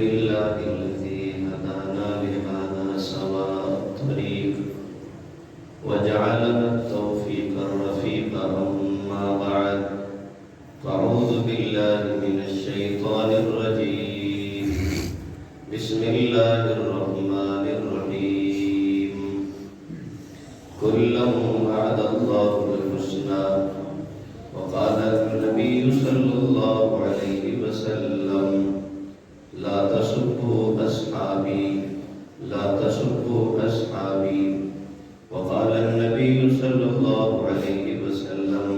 لله الذي هدانا لهذا سواء الطريق وجعلنا التوفيق الرفيق أما بعد فأعوذ بالله من الشيطان الرجيم بسم الله الرحمن الرحيم كلا وعد الله الحسنى وقال النبي صلى الله عليه وسلم لا تسبوا أصحابي وقال النبي صلى الله عليه وسلم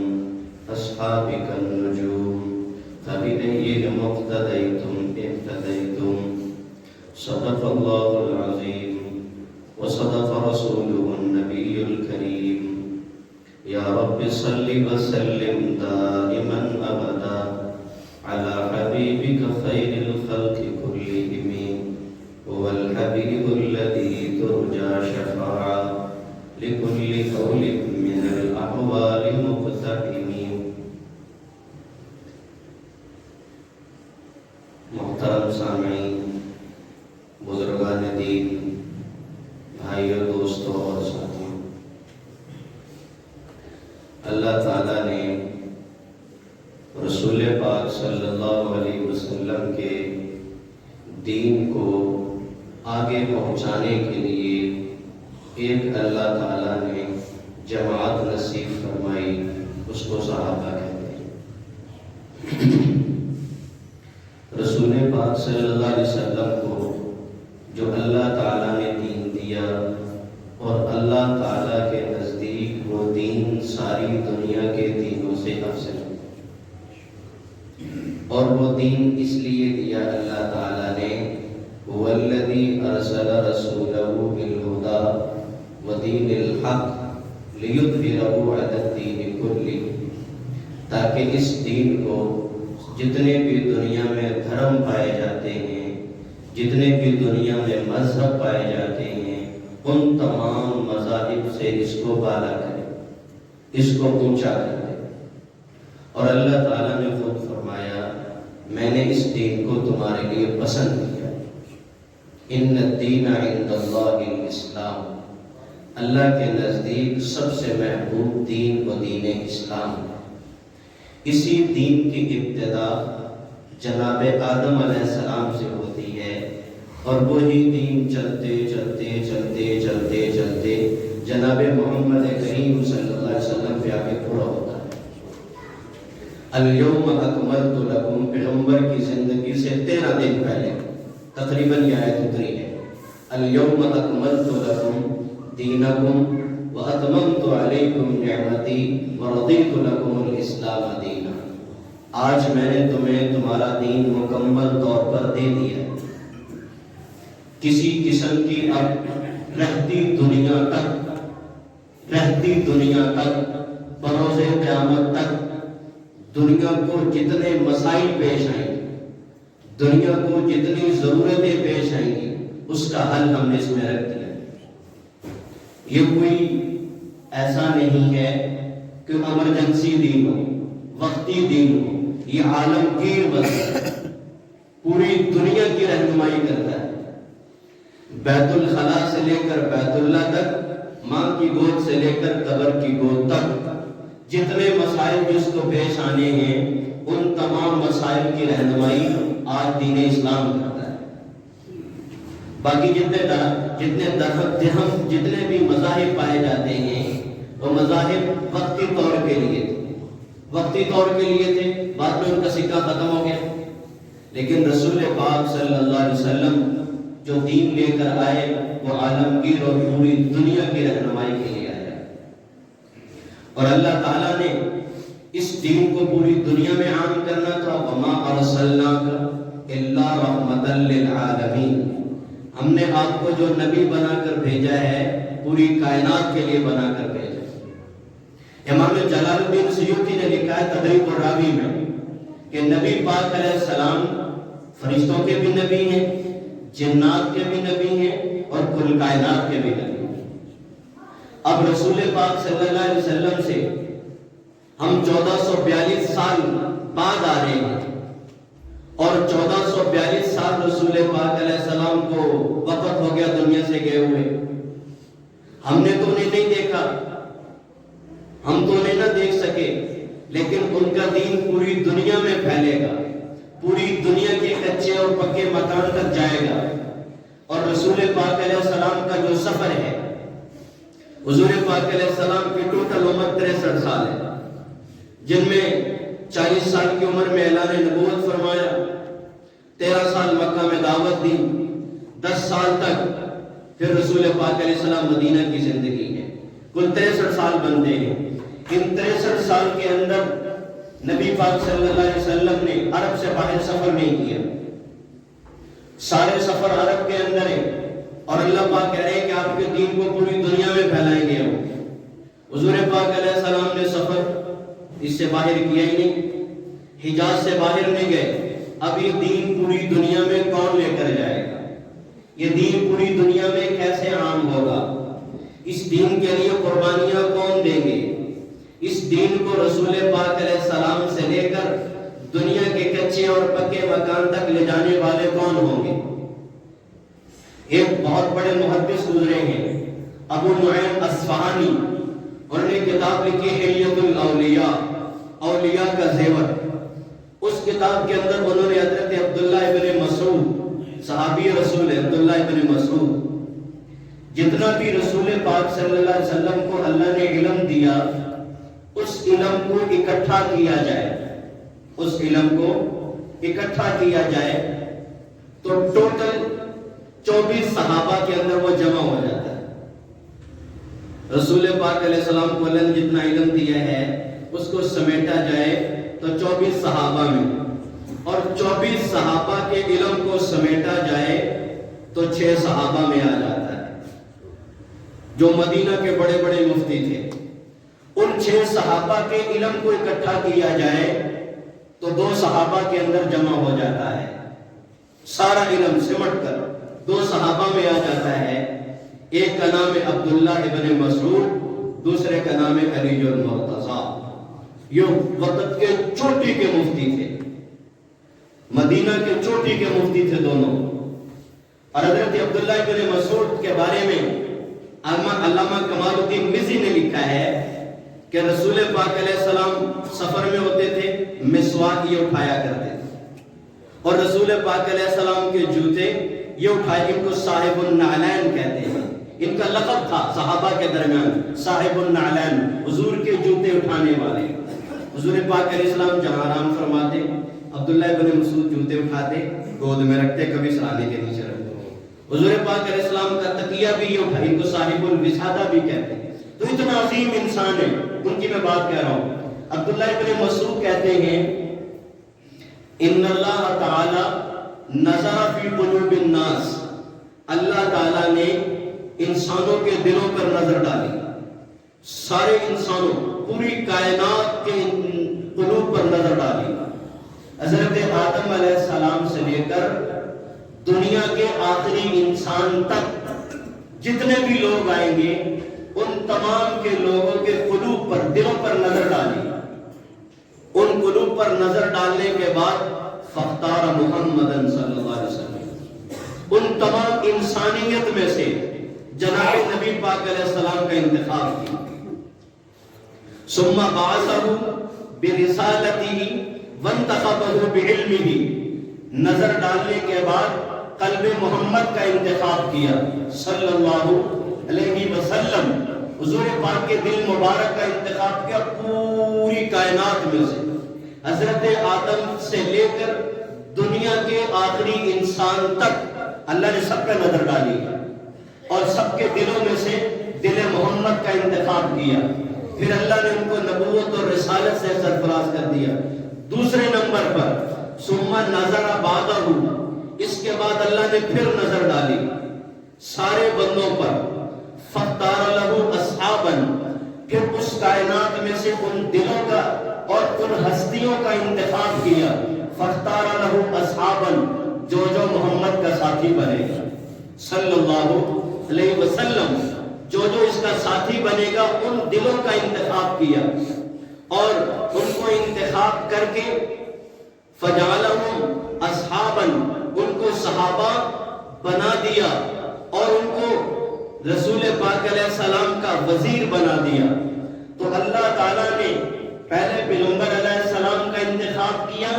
أصحابي كالنجوم فبأيهم اقتديتم اهتديتم صدق الله العظيم وصدق رسوله النبي الكريم يا رب صل وسلم دائما أبدا على حبيبك خير الخلق كلهم هو الحبيب الذي ترجى شفاعة لكل قول من الأحوال مقتحم. محترم سامعین، بزرگان دین، بھائیوں، دوستوں اور ساتھیوں، اللہ تعالیٰ نے رسول پاک صلی اللہ علیہ وسلم کے دین کو آگے پہنچانے کے لیے ایک اللہ تعالیٰ نے جماعت نصیب فرمائی، اس کو صحابہ کہتے ہیں۔ رسول پاک صلی اللہ علیہ وسلم کو جو اللہ تعالیٰ نے دین دیا، اور اللہ تعالیٰ کے نزدیک وہ دین ساری دنیا کے دینوں سے افضل ہے، اور وہ دین اس لیے دیا اللہ تعالیٰ نے هو الذی ارسل رسولہ بالہدی ودین الحق لیظہرہ علی الدین کلہ، تاکہ اس دین کو جتنے بھی دنیا میں دھرم پائے جاتے ہیں، جتنے بھی دنیا میں مذہب پائے جاتے ہیں، ان تمام مذاہب سے اس کو بالا کرے، اس کو اونچا کر دے۔ اور اللہ تعالیٰ نے خود فرمایا میں نے اس دین کو تمہارے لیے پسند کیا، ان الدین عند اللہ الاسلام، اللہ کے نزدیک سب سے محبوب دین و دین اسلام ہے۔ اسی دین کی ابتدا جناب آدم علیہ السلام سے ہوتی ہے، اور وہی دین چلتے چلتے چلتے چلتے چلتے جناب محمد کریم صلی اللہ علیہ وسلم پہ آگے پورا ہوتا ہے۔ الیوم اکملت لکم، پیغمبر کی زندگی سے 13 دن پہلے تقریباً یہ آیت اتری ہے، الیوم اکملت لکم دینکم واتممت علیکم نعمتی ورضیت لکم الاسلام دینا، آج میں نے تمہیں تمہارا دین مکمل طور پر دے دیا۔ کسی قسم کی اب رہتی دنیا تک بروز قیامت تک دنیا کو جتنے مسائل پیش آئیں گے، دنیا کو جتنی ضرورتیں پیش آئیں گی، اس کا حل ہم نے اس میں رکھ دیا۔ یہ کوئی ایسا نہیں ہے کہ ایمرجنسی دین ہو، وقتی دین ہو، یہ عالمگیر مذہب پوری دنیا کی رہنمائی کرتا ہے۔ بیت الخلا سے لے کر بیت اللہ تک، ماں کی گود سے لے کر قبر کی گود تک، جتنے مسائل جس کو پیش آنے ہیں، ان تمام مسائل کی رہنمائی آج دین اسلام کرتا ہے۔ باقی جتنے بھی مذاہب پائے جاتے ہیں، وہ مذاہب وقتی طور کے لیے تھے، بعد میں ان کا سکہ ختم ہو گیا۔ لیکن رسول پاک صلی اللہ علیہ وسلم جو دین لے کر آئے، وہ عالمگیر اور پوری دنیا کی رہنمائی کے لیے آیا، اور اللہ تعالیٰ نے اس دین کو پوری دنیا میں عام کرنا تھا۔ وما ارسلناک الا رحمتا للعالمین، ہم نے آپ کو جو نبی بنا کر بھیجا ہے، پوری کائنات کے لیے بنا کر بھیجا۔ امام جلال الدین سیوطی نے لکھا ہے تدریب الراوی میں کہ نبی پاک علیہ السلام فرشتوں کے بھی نبی ہیں، جنات کے بھی نبی ہیں، اور کل کائنات کے بھی نبی ہیں۔ اب رسول پاک صلی اللہ علیہ وسلم سے ہم 1442 سال بعد آ رہے ہیں، اور 1442 سال رسول پاک علیہ السلام کو وقت ہو گیا دنیا سے گئے ہوئے، ہم نے تو انہیں نہیں دیکھا، ہم تو انہیں نہ دیکھ سکے، لیکن ان کا دین پوری دنیا میں پھیلے گا، پوری دنیا کے کچے اور پکے مکان تک جائے گا۔ اور رسول پاک علیہ السلام کا جو سفر ہے، حضور پاک علیہ السلام کی ٹوٹل عمر 63 سال ہے، جن میں 40 سال کی عمر میں اعلان نبوت فرمایا، 13 سال مکہ میں دعوت دی، 10 سال تک پھر رسول پاک علیہ السلام مدینہ کی زندگی ہے، کل 63 سال بنتے ہیں۔ ان 63 سال کے اندر نبی پاک صلی اللہ علیہ وسلم نے عرب سے باہر سفر نہیں کیا، سارے سفر عرب کے اندر ہے، اور اللہ پاک کہہ رہے ہیں کہ آپ کے دین کو پوری دنیا میں پھیلائیں گے ہم۔ حضور پاک علیہ السلام نے سفر اس سے باہر کیا ہی نہیں، حجاز سے باہر نہیں گئے۔ اب یہ دین پوری دنیا میں کون لے کر جائے گا؟ یہ دین پوری دنیا میں کیسے عام ہوگا؟ اس دین کے لیے قربانیاں کون دیں گے؟ اس دین کو رسول پاک علیہ السلام سے لے کر دنیا کے کچے اور پکے مکان تک لے جانے والے کون ہوں گے؟ ایک بہت بڑے محدث گزرے ہیں، ابو نعیم اصفہانی، انہوں نے کتاب لکھی حلیۃ الاولیاء، اولیاء کا زیور۔ اس کتاب کے اندر انہوں نے حضرت عبداللہ ابن مسعود، صحابی رسول عبداللہ ابن مسعود، جتنا بھی رسول پاک صلی اللہ علیہ وسلم کو اللہ نے علم دیا، اس علم کو اکٹھا کیا جائے، اس علم کو اکٹھا کیا جائے تو ٹوٹل 24 صحابہ کے اندر وہ جمع ہو جاتا ہے۔ رسول پاک علیہ السلام کو اللہ نے جتنا علم دیا ہے اس کو سمیٹا جائے تو 24 صحابہ میں، اور 24 صحابہ کے علم کو سمیٹا جائے تو 6 صحابہ میں آ جاتا ہے، جو مدینہ کے بڑے بڑے مفتی تھے۔ ان 6 صحابہ کے علم کو اکٹھا کیا جائے تو 2 صحابہ کے اندر جمع ہو جاتا ہے، سارا علم سمٹ کر 2 صحابہ میں آ جاتا ہے۔ ایک کا نام ہے عبداللہ ابن مسعود، دوسرے کا نام ہے علی المرتضیٰ۔ یہ وقت کے چوٹی کے مفتی تھے، مدینہ کے چوٹی کے مفتی تھے دونوں۔ اور حضرت عبداللہ ابن مسعود کے بارے میں علامہ کمال الدین مزی نے لکھا ہے کہ رسول پاک علیہ السلام سفر میں ہوتے تھے، مسواک یہ اٹھایا کرتے تھے، اور رسول پاک علیہ السلام کے جوتے یہ اٹھائے، ان کو صاحب النعلین کہتے ہیں، ان کا لقب تھا صحابہ کے درمیان، صاحب النعلین، حضور کے جوتے اٹھانے والے۔ حضور پاک علیہ السلام جہاں آرام فرماتے، عبداللہ ابن مسعود جوتے اٹھاتے، گود میں رکھتے، کبھی سرانے کے نیچے رکھتے۔ حضور پاک علیہ السلام کا تکیہ بھی یہ اٹھا، ان کو صاحب الوسادہ بھی کہتے ہیں۔ تو اتنا عظیم انسان ہے، ان کی میں بات کہہ رہا ہوں۔ عبداللہ ابن مسعود کہتے ہیں ان اللہ تعالی نظر فی قلوب الناس، اللہ تعالیٰ نے انسانوں کے دلوں پر نظر ڈالی، سارے انسانوں، پوری کائنات کے قلوب پر نظر ڈالی۔ حضرت آدم علیہ السلام سے لے کر دنیا کے آخری انسان تک جتنے بھی لوگ آئیں گے، ان تمام کے لوگوں کے قلوب پر، دلوں پر نظر ڈالی۔ ان قلوب پر نظر ڈالنے کے بعد فاختار محمدً صلی اللہ علیہ وسلم، ان تمام انسانیت میں سے جناب نبی پاک علیہ السلام کا انتخاب کیا۔ ثم بعثه برسالته وانتخبه بعلمه، نظر ڈالنے کے بعد قلب محمد کا انتخاب کیا صلی اللہ علیہ وسلم، حضور پاک کے دل مبارک کا انتخاب کیا پوری کائنات میں سے، حضرت آدم سے لے کر دنیا کے آخری انسان تک اللہ نے سب پہ نظر ڈالی، اور سب کے دلوں میں سے دل محمد کا انتخاب کیا۔ پھر اللہ نے ان کو نبوت اور رسالت سے سرفراز کر دیا۔ دوسرے نمبر پر ثم نظر بعدہ، اس کے بعد اللہ نے پھر نظر ڈالی سارے بندوں پر، فاختار لہ اصحابا، پھر اس کائنات میں سے ان دلوں کا اور ان ہستیوں کا انتخاب کیا، فاختار لہ اصحابا، جو محمد کا ساتھی بنے گا صلی اللہ علیہ وسلم، جو اس کا ساتھی بنے گا، ان دلوں کا انتخاب کیا، اور ان کو انتخاب کر کے فجعلہم اصحابا، ان کو صحابہ صحابہ بنا دیا اور ان کو رسول پاک علیہ السلام کا وزیر بنا دیا، تو اللہ تعالیٰ نے پہلے پیغمبر علیہ السلام کا انتخاب کیا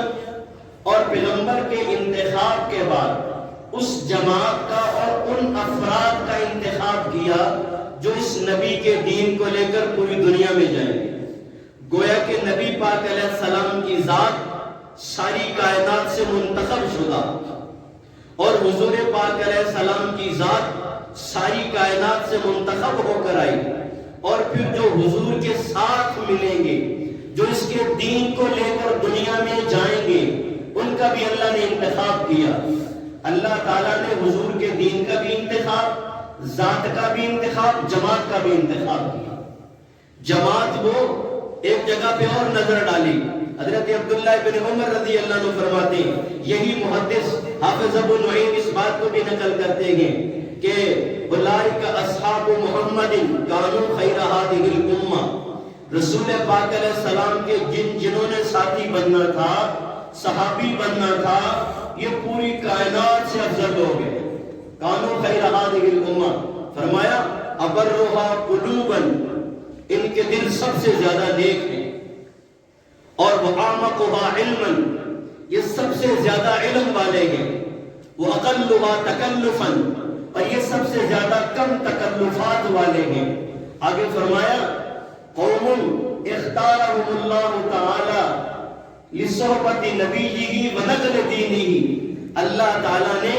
اور پیغمبر کے انتخاب کے بعد اس جماعت کا اور ان افراد کا انتخاب کیا جو اس نبی کے دین کو لے کر پوری دنیا میں جائیں گے۔ گویا کہ نبی پاک علیہ السلام کی ذات ساری کائنات سے منتخب شدہ اور حضور پاک علیہ السلام کی ذات ساری کائنات سے منتخب ہو کر آئی، اور پھر جو حضور کے ساتھ ملیں گے، جو اس کے دین کو لے کر دنیا میں جائیں گے، ان کا بھی اللہ نے انتخاب کیا۔ اللہ تعالیٰ نے حضور کے دین کا بھی انتخاب، ذات کا بھی انتخاب، جماعت کا بھی انتخاب کیا۔ جماعت وہ ایک جگہ پہ اور نظر ڈالی۔ حضرت عبداللہ بن عمر رضی اللہ عنہ فرماتے ہیں، یہی محدث حافظ ابو نعیم اس بات کو بھی نقل کرتے ہیں کہ اولئک اصحاب محمد کانوا خیر ہذہ الامہ، رسول پاک علیہ السلام کے جنہوں نے ساتھی بننا تھا، صحابی بننا تھا، یہ پوری کائنات سے افضل لوگ ہیں۔ کانوا خیر ہذہ الامہ، فرمایا ابرھا قلوبا، ان کے دل سب سے زیادہ نیک ہیں، اور وَأَعْمَقُهَا عِلْمًا، یہ سب سے زیادہ علم والے ہیں، وَأَقَلُّهَا تَكَلُّفًا، اور یہ سب سے زیادہ کم تکلفات والے ہیں۔ آگے فرمایا قوم اختارهم اللہ تعالی لصحبت نبیہ ونقل دینہ، اللہ تعالیٰ نے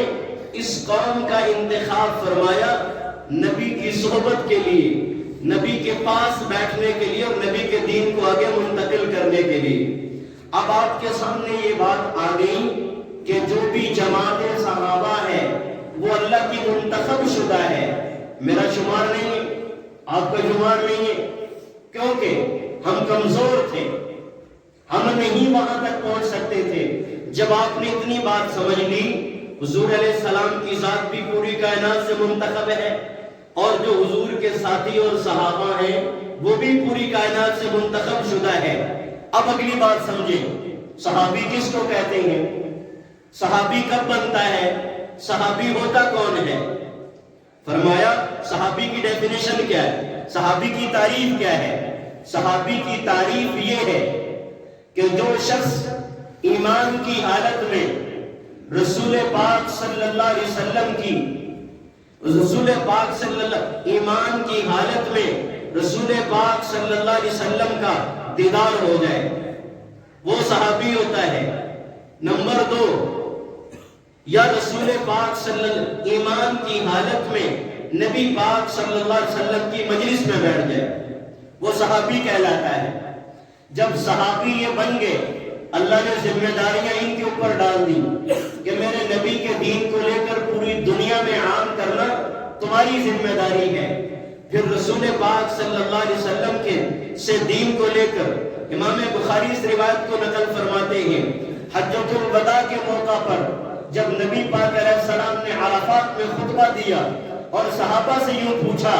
اس قوم کا انتخاب فرمایا نبی کی صحبت کے لیے، نبی کے پاس بیٹھنے کے لیے اور نبی کے دین کو آگے منتقل کرنے کے لیے۔ اب آپ کے سامنے یہ بات آ گئی کہ جو بھی جماعت صحابہ ہے وہ اللہ کی منتخب شدہ ہے، میرا شمار نہیں ہے، آپ کا شمار نہیں ہے، کیونکہ ہم کمزور تھے، ہم نہیں وہاں تک پہنچ سکتے تھے۔ جب آپ نے اتنی بات سمجھ لی، حضور علیہ السلام کی ذات بھی پوری کائنات سے منتخب ہے، اور جو حضور کے ساتھی اور صحابہ ہیں وہ بھی پوری کائنات سے منتخب شدہ ہے۔ اب اگلی بات سمجھیں، صحابی کس کو کہتے ہیں؟ صحابی کب بنتا ہے؟ صحابی ہوتا کون ہے؟ فرمایا صحابی کی ڈیفینیشن کیا ہے، صحابی کی تعریف کیا ہے؟ صحابی کی تعریف یہ ہے کہ جو شخص ایمان کی حالت میں رسول پاک صلی اللہ علیہ وسلم کی ایمان کی حالت میں رسول پاک صلی اللہ علیہ وسلم کا دیدار ہو جائے، وہ صحابی ہوتا ہے۔ نمبر 2، یا رسول پاک ایمان کی حالت میں نبی پاک صلی اللہ علیہ وسلم کی مجلس میں بیٹھ جائے، وہ صحابی کہلاتا ہے۔ جب صحابی یہ بن گئے، اللہ نے ذمہ داریاں ان کے اوپر ڈال دی کہ میرے نبی کے دین کو لے کر پوری دنیا میں عام کرنا تمہاری ذمہ داری ہے۔ پھر رسول پاک صلی اللہ علیہ وسلم کے سے دین کو لے کر امام بخاری اس روایت کو نقل فرماتے ہیں، حجۃ الوداع کے موقع پر جب نبی پاک علیہ السلام نے عرفات میں خطبہ دیا اور صحابہ سے یوں پوچھا،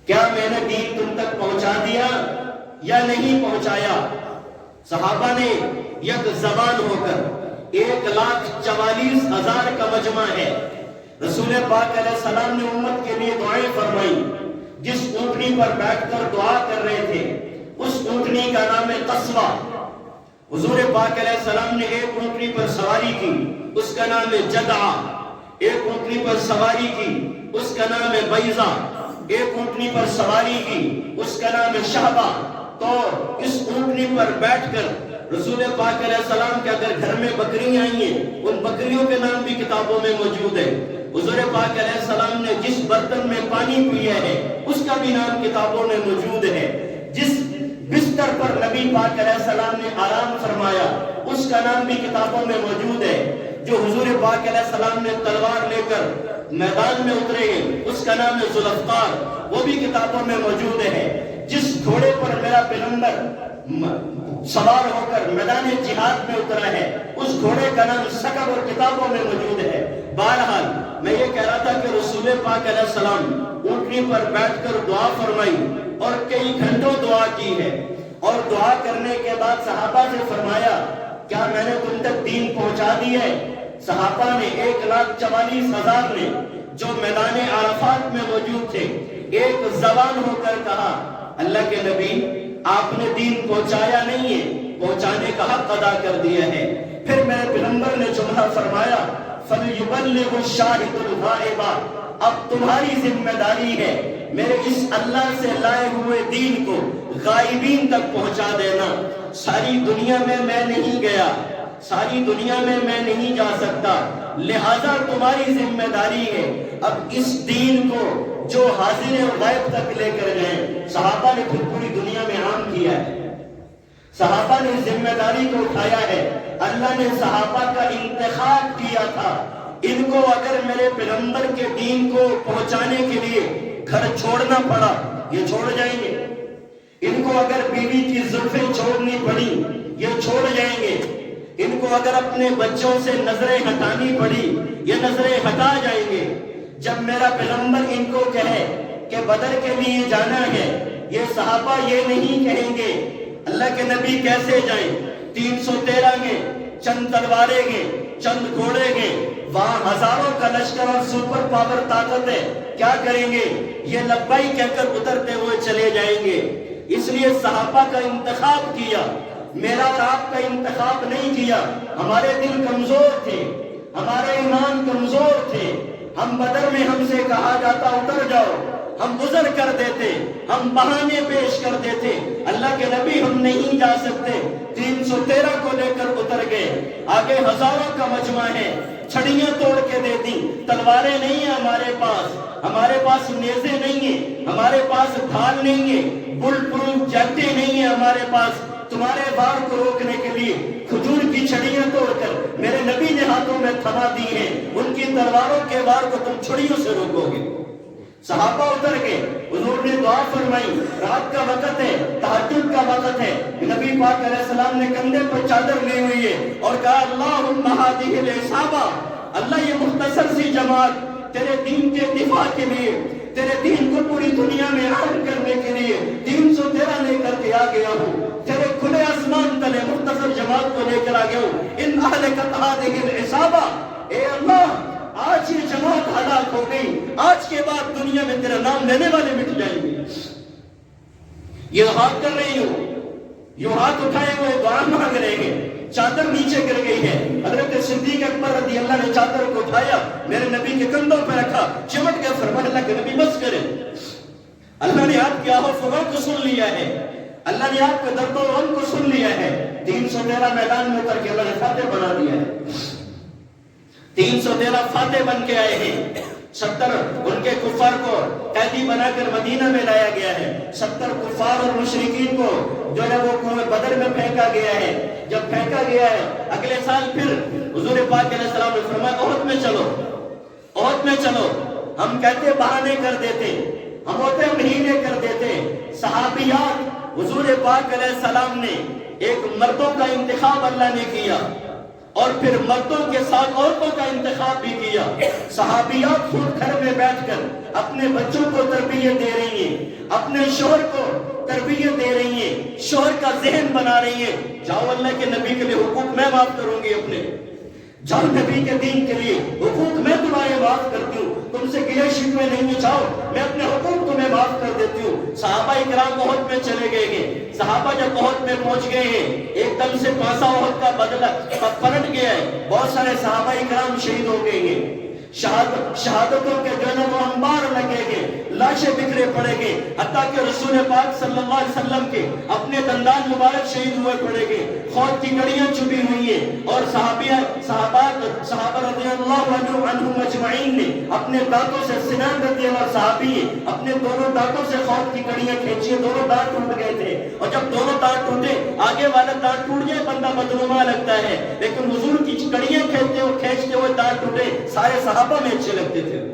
کیا میں نے دین تم تک پہنچا دیا یا نہیں پہنچایا؟ صحابہ نے یک زبان ہو کر 1,44,000 کا مجمع ہے، رسول پاک علیہ السلام نے امت کے لیے دعائیں فرمائی۔ جس اونٹنی پر بیٹھ کر دعا کر رہے تھے اس اونٹنی کا نام ہے قصوہ۔ حضور پاک علیہ السلام نے ایک اونٹنی پر سواری کی، اس کا نام ہے جدعہ، ایک اونٹنی پر سواری کی، اس کا نام ہے بیضہ، ایک اونٹنی پر سواری کی، اس کا نام ہے شہبہ۔ تو اس اونٹنی پر بیٹھ کر رسول پاک علیہ السلام کے اگر گھر میں بکریاں آئی ہیں، ان بکریوں کے نام بھی کتابوں میں موجود ہے۔ حضور پاک علیہ السلام نے جس برتن میں پانی پیا ہے اس کا بھی نام کتابوں میں موجود ہے۔ جس بستر پر نبی پاک علیہ السلام نے آرام فرمایا اس کا نام بھی کتابوں میں موجود ہے۔ جو حضور پاک علیہ السلام نے تلوار لے کر میدان میں اترے ہیں اس کا نام ہے ذوالفقار، وہ بھی کتابوں میں موجود ہے۔ جس گھوڑے پر میرا پیغمبر سوار ہو کر میدان جہاد میں اترا ہے اس گھوڑے کا نام سکب اور کتابوں میں موجود ہے۔ بہرحال میں یہ کہہ رہا تھا کہ رسول پاک علیہ السلام اونٹنی پر بیٹھ کر دعا فرمائی اور کئی گھنٹوں دعا کی ہے، اور دعا کرنے کے بعد صحابہ سے فرمایا، کیا میں نے تم تک دین پہنچا دی ہے؟ صحابہ نے 1,44,000 نے جو میدان عرفات میں موجود تھے ایک زبان ہو کر کہا اللہ کے نبی آپ نے دین پہنچایا نہیں ہے، پہنچانے کا حق ادا کر دیا ہے۔ پھر میرے پیغمبر نے جملہ فرمایا فَلْيُبَلِّغُ الشَّاهِدُ الْغَائِبَ، اب تمہاری ذمہ داری ہے میرے اس اللہ سے لائے ہوئے دین کو غائبین تک پہنچا دینا۔ ساری دنیا میں میں نہیں گیا، ساری دنیا میں میں نہیں جا سکتا، لہذا تمہاری ذمہ داری ہے اب اس دین کو جو حاضر و غائب تک لے کر گئے۔ صحابہ نے پھر پوری دنیا میں عام کیا ہے، صحابہ نے ذمہ داری کو اٹھایا ہے۔ اللہ نے صحابہ کا انتخاب کیا تھا، ان کو اگر میرے پیغمبر کے دین کو پہنچانے کے لیے گھر چھوڑنا پڑا یہ چھوڑ جائیں گے، ان کو اگر بیوی کی زلفیں چھوڑنی پڑی یہ چھوڑ جائیں گے، ان کو اگر اپنے بچوں سے نظریں ہٹانی پڑی یہ نظریں ہٹا جائیں گے۔ جب میرا پیغمبر ان کو کہے کہ بدر کے لیے جانا ہے، یہ صحابہ یہ نہیں کہیں گے اللہ کے نبی کیسے جائیں، 313 گے، چند تلواریں گے، چند گھوڑے گے، وہاں ہزاروں کا لشکر اور سپر پاور طاقت ہے، کیا کریں گے؟ یہ لبائی کہہ کر اترتے ہوئے چلے جائیں گے۔ اس لیے صحابہ کا انتخاب کیا، میرا اور آپ کا انتخاب نہیں کیا۔ ہمارے دل کمزور تھے، ہمارے ایمان کمزور تھے، ہم بدر میں ہم سے کہا جاتا اتر جاؤ، ہم گزر کر دیتے، ہم بہانے پیش کر دیتے اللہ کے نبی ہم نہیں جا سکتے، 313 کو لے کر اتر گئے، آگے ہزاروں کا مجمع ہے، چھڑیاں توڑ کے دے دی، تلواریں نہیں ہیں ہمارے پاس نیزے نہیں ہیں، ہمارے پاس ڈھال نہیں ہے، بل پروف جیکٹیں نہیں ہیں ہمارے پاس، تمہارے وار کو روکنے کے لیے کھجور کی چھڑیاں توڑ کر میرے نبی نے ہاتھوں میں تھما دی ہیں، ان کی تلواروں کے وار کو تم چھڑیوں سے روکو گے۔ صحابہ اتر گئے، حضور نے دعا فرمائی، رات کا وقت ہے، تہجد کا وقت ہے، نبی پاک علیہ السلام نے کندھے پر چادر لی ہوئی ہے اور کہا اللہم ہذہ العصابہ، اللہ یہ مختصر سی جماعت تیرے دین کے دفاع کے لیے، تیرے دین کو پوری دنیا میں عام کرنے کے لیے 313 لے کر کے آ گیا ہوں، تیرے کھلے آسمان تلے مختصر جماعت کو لے کر آ گیا ہوں، ان اہلکت ہذہ العصابہ، اے اللہ آج یہ جماعت ہلاک ہو گئی، آج کے بعد دنیا میں تیرا نام لینے والے مٹ جائیں گے۔ یہ ہاتھ کر رہی ہوں، یہ ہاتھ اٹھائے ہوئے دعا مانگ رہے ہیں، چادر نیچے گر گئی ہے، حضرت صدیق اکبر رضی اللہ نے چادر کو اٹھایا، میرے نبی کے کندھوں پہ رکھا، چمٹ کے فرمایا اللہ کے نبی بس کرے، اللہ نے آپ کے آہ و فغان کو سن لیا ہے، اللہ نے آپ کے درد و غم کو سن لیا ہے۔ 313 میدان میں اتر کے اللہ نے فاتح بنا دیا ہے، 313 فاتح بن کے آئے ہیں، 70 ان کے کفار کو قیدی بنا کر مدینہ میں لایا گیا ہے، 70 کفار اور مشرکین کو جو ہے وہ کنویں بدر میں پھینکا گیا ہے۔ جب پھینکا گیا ہے اگلے سال پھر حضور پاک علیہ السلام نے فرمایا احد میں چلو، احد میں چلو، ہم کہتے بہانے کر دیتے، ہم ہوتے مہینے کر دیتے، صحابیات حضور پاک علیہ السلام نے ایک مردوں کا انتخاب اللہ نے کیا اور پھر مردوں کے ساتھ عورتوں کا انتخاب بھی کیا۔ صحابیات خود گھر میں بیٹھ کر اپنے بچوں کو تربیت دے رہی ہیں، اپنے شوہر کو تربیت دے رہی ہیں، شوہر کا ذہن بنا رہی ہیں، جاؤ اللہ کے نبی کے لیے حقوق میں معاف کروں گی، اپنے جاؤ نبی کے دین کے لیے حقوق میں تمہارے معاف کرتی ہوں، تم سے گلے شکوے نہیں، جاؤ میں اپنے حقوق تمہیں معاف کر دیتی ہوں۔ صحابہ اکرام احد میں چلے گئے ہیں، صحابہ جب احد میں پہنچ گئے ہیں ایک دم سے پاسا احد کا بدلہ پلٹ گیا ہے، بہت سارے صحابہ اکرام شہید ہو گئے ہیں، شہادتوں کے جو ہے وہ انبار لگے گے، لاشیں بکھرے پڑے گے، حتیٰ کہ رسول پاک صلی اللہ علیہ وسلم کے اپنے دندان مبارک شہید ہوئے پڑے گے، خون کی کڑیاں چبھی ہوئی ہیں، اور صحابہ رضی اللہ عنہم اجمعین نے اپنے دانتوں سے، سنان رضی اللہ صحابی اپنے دونوں دانتوں سے خون کی کڑیاں کھینچی، دونوں دانت ٹوٹ گئے تھے، اور جب دونوں دانت ٹوٹے آگے والا دانت ٹوٹ جائے بندہ بدنما لگتا ہے، لیکن حضور کی کڑیاں کھینچتے ہوئے دانت ٹوٹے، سارے صحابہ میں اچھے لگتے تھے،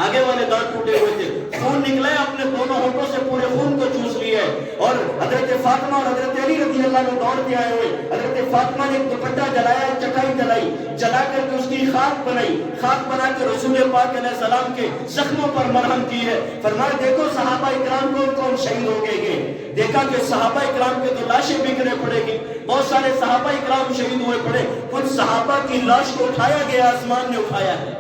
آگے والے دانت ٹوٹے ہوئے تھے، خون نکلا ہے، اپنے دونوں ہونٹوں سے پورے خون کو چوس لیا ہے، اور حضرت فاطمہ اور حضرت علی رضی اللہ عنہ دوڑ کے آئے ہوئے، حضرت فاطمہ نے ایک دوپٹہ جلایا، ایک چٹائی جلائی، جلا کر کے اس کی خاک بنائی، خاک بنا کے رسول پاک علیہ السلام کے زخموں پر مرہم کی ہے، فرمایا دیکھو صحابہ اکرام کون کون شہید ہو گئے، دیکھا کہ صحابہ اکرام کے تو لاشیں بکھرے پڑے گی، بہت سارے صحابہ اکرام شہید ہوئے پڑے. کچھ صحابہ کی لاش کو اٹھایا گیا, آسمان نے اٹھایا ہے.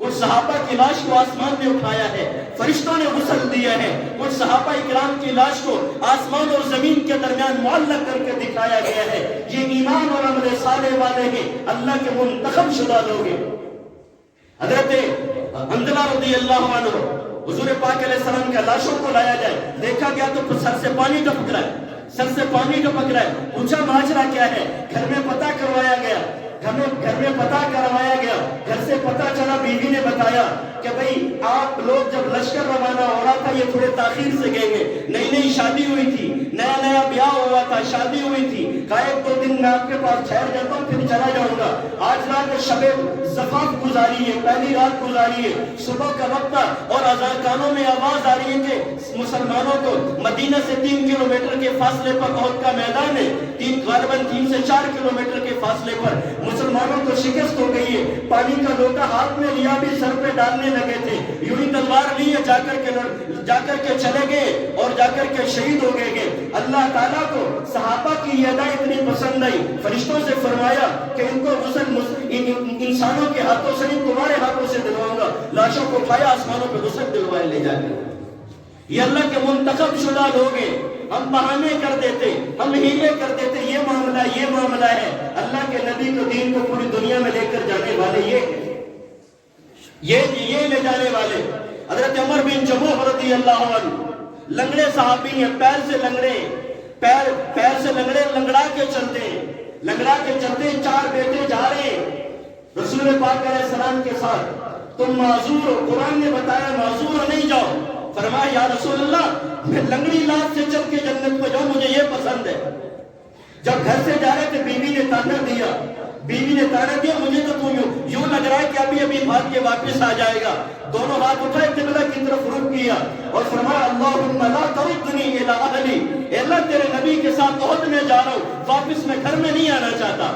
کچھ صحابہ کی لاش کو آسمان نے اٹھایا ہے, فرشتوں نے غسل دیا ہے. کچھ صحابہ اکرام کی لاش کو آسمان اور زمین کے درمیان معلق کر کے دکھایا گیا ہے. یہ ایمان اور عمل صالح والے ہیں, اللہ کے منتخب شدہ لوگ ہیں. حضرت حنظلہ رضی اللہ عنہ, حضور پاک علیہ السلام کے لاشوں کو لایا جائے, دیکھا گیا تو سر سے پانی ٹپک رہا ہے, سر سے پانی ٹپک رہا ہے. پوچھا ماجرا کیا ہے؟ گھر میں پتہ کروایا گیا, گھر میں پتہ کروایا گیا. گھر سے پتہ چلا, بیوی نے بتایا کہ بھئی آپ لوگ جب لشکر روانہ ہو رہا تھا یہ تھوڑے تاخیر سے گئے گے, نئی نئی شادی ہوئی تھی, نیا نیا بیاہ ہوا تھا, شادی ہوئی تھی, کہا 1-2 دن میں آپ کے پاس ٹھہر جاتا ہوں پھر چلا جاؤں گا. آج رات شب زفاف گزاری ہے, پہلی رات گزاری ہے, صبح کا وقت تھا اور اذانوں میں آواز آ رہی ہے کہ مسلمانوں کو مدینہ سے 3 کلومیٹر کے فاصلے پر احد کا میدان ہے, غالباً 3 سے 4 کلومیٹر کے فاصلے پر مسلمانوں کو شکست ہو گئی ہے. پانی کا لوٹا ہاتھ میں لیا بھی سر پہ ڈالنے لگے تھے, یوں ہی تلوار لیے جا کر کے چلے گئے اور جا کر کے شہید ہو گئے. اللہ تعالیٰ کو صحابہ کی یہ ادا اتنی پسند آئی, فرشتوں سے فرمایا کہ ان کو غسل انسانوں کے ہاتھوں سے نہیں تمہارے ہاتھوں سے دلواؤں گا. لاشوں کو اٹھایا, آسمانوں پہ غسل دلوائے لے جا کے. یہ اللہ کے منتخب شدہ لوگ ہیں. ہم بہانے کر دیتے, ہم ہیلے کر دیتے, یہ معاملہ ہے. اللہ کے نبی کو دین کو پوری دنیا میں لے کر جانے والے یہ لے جانے والے. حضرت عمر بن جموح رضی اللہ عنہ لنگڑے صحابی ہیں, پیر سے لنگڑے لنگڑا کے چلتے 4 بیٹے جا رہے ہیں رسول پاک علیہ السلام کے ساتھ. تم معذور ہو, قرآن نے بتایا معذور ہو, نہیں جاؤ. فرمایا یا رسول اللہ میں لنگڑی لات سے چل کے جنت کو جاؤں, مجھے یہ پسند ہے. جب گھر سے جا رہے تھے بیوی نے تانا دیا, مجھے تو یوں لگ رہا ہے کہ ابھی بھاگ کے واپس آ جائے گا. دونوں ہاتھ اٹھائے, قبلہ کی طرف رخ کیا اور فرمایا اللہم لا تردنی الی اہلی, اے اللہ تیرے نبی کے ساتھ احد میں جا رہا ہوں, واپس میں گھر میں نہیں آنا چاہتا.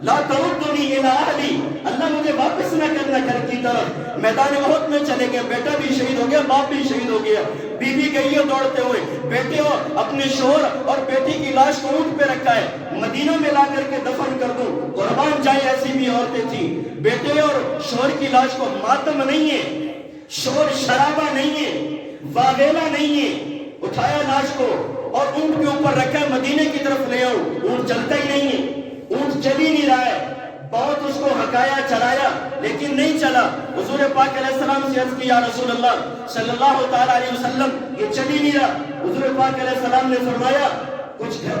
لا تردنی الی اہلی, اللہ مجھے واپس نہ کرنا گھر کی طرف. میدان احد میں چلے گئے, بیٹا بھی شہید ہو گیا, باپ بھی شہید ہو گیا. بیوی گئی ہے دوڑتے ہوئے, بیٹے ہو اپنے شوہر اور بیٹی کی لاش کو اونٹ پہ رکھا ہے, مدینہ میں لا کر کے دفن کر دوں, قربان جائے. ایسی بھی عورتیں تھیں. بیٹے اور شوہر کی لاش کو ماتم نہیں ہے, شور شرابہ نہیں ہے, واویلا نہیں ہے, اٹھایا لاش کو اور اونٹ کے اوپر رکھا, مدینے کی طرف لے آؤ. اونٹ چلتا ہی نہیں ہے, اونٹ چل ہی نہیں رہا ہے. بہت اس کو ہکایا چلایا لیکن نہیں چلا. حضور پاک علیہ السلام سے عرض کی یا رسول اللہ صلی اللہ تعالیٰ علیہ وسلم یہ چل ہی نہیں رہا. حضور پاک علیہ السلام نے فرمایا کچھ گھر